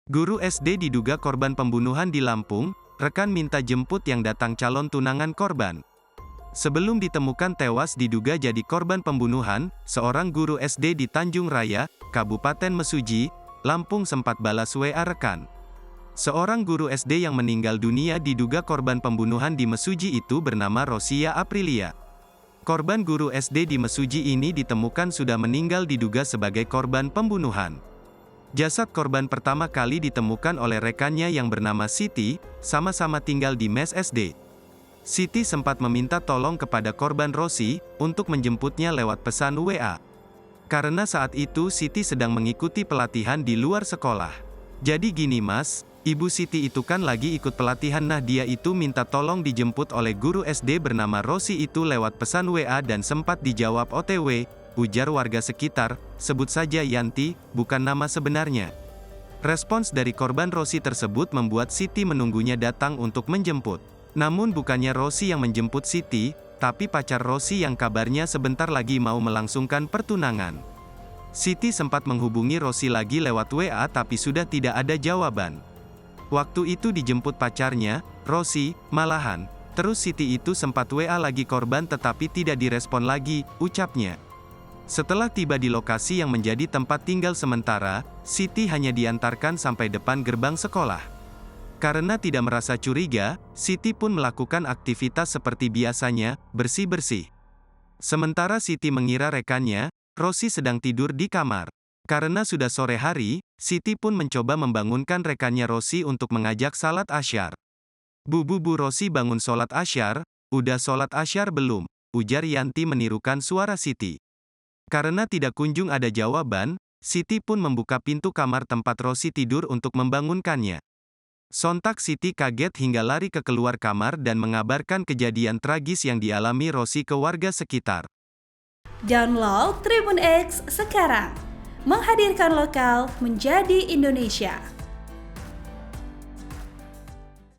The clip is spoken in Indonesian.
Guru SD diduga korban pembunuhan di Lampung, rekan minta jemput yang datang calon tunangan korban. Sebelum ditemukan tewas diduga jadi korban pembunuhan, seorang guru SD di Tanjung Raya, Kabupaten Mesuji, Lampung sempat balas WA rekan. Seorang guru SD yang meninggal dunia diduga korban pembunuhan di Mesuji itu bernama Rosia Aprilia. Korban guru SD di Mesuji ini ditemukan sudah meninggal diduga sebagai korban pembunuhan. Jasad korban pertama kali ditemukan oleh rekannya yang bernama Siti, sama-sama tinggal di mes SD. Siti sempat meminta tolong kepada korban Rosi, untuk menjemputnya lewat pesan WA. Karena saat itu Siti sedang mengikuti pelatihan di luar sekolah. Jadi gini mas, ibu Siti itu kan lagi ikut pelatihan, nah dia itu minta tolong dijemput oleh guru SD bernama Rosi itu lewat pesan WA dan sempat dijawab OTW, ujar warga sekitar, sebut saja Yanti, bukan nama sebenarnya. Respons dari korban Rosi tersebut membuat Siti menunggunya datang untuk menjemput. Namun bukannya Rosi yang menjemput Siti, tapi pacar Rosi yang kabarnya sebentar lagi mau melangsungkan pertunangan. Siti sempat menghubungi Rosi lagi lewat WA tapi sudah tidak ada jawaban. Waktu itu dijemput pacarnya, Rosi, malahan. Terus Siti itu sempat WA lagi korban tetapi tidak direspon lagi, ucapnya. Setelah tiba di lokasi yang menjadi tempat tinggal sementara, Siti hanya diantarkan sampai depan gerbang sekolah. Karena tidak merasa curiga, Siti pun melakukan aktivitas seperti biasanya, bersih-bersih. Sementara Siti mengira rekannya, Rosi sedang tidur di kamar. Karena sudah sore hari, Siti pun mencoba membangunkan rekannya Rosi untuk mengajak salat asyar. Bu Rosi bangun sholat asyar, udah sholat asyar belum? Ujar Yanti menirukan suara Siti. Karena tidak kunjung ada jawaban, Siti pun membuka pintu kamar tempat Rosi tidur untuk membangunkannya. Sontak Siti kaget hingga lari ke keluar kamar dan mengabarkan kejadian tragis yang dialami Rosi ke warga sekitar. Download Tribun X sekarang, menghadirkan lokal menjadi Indonesia.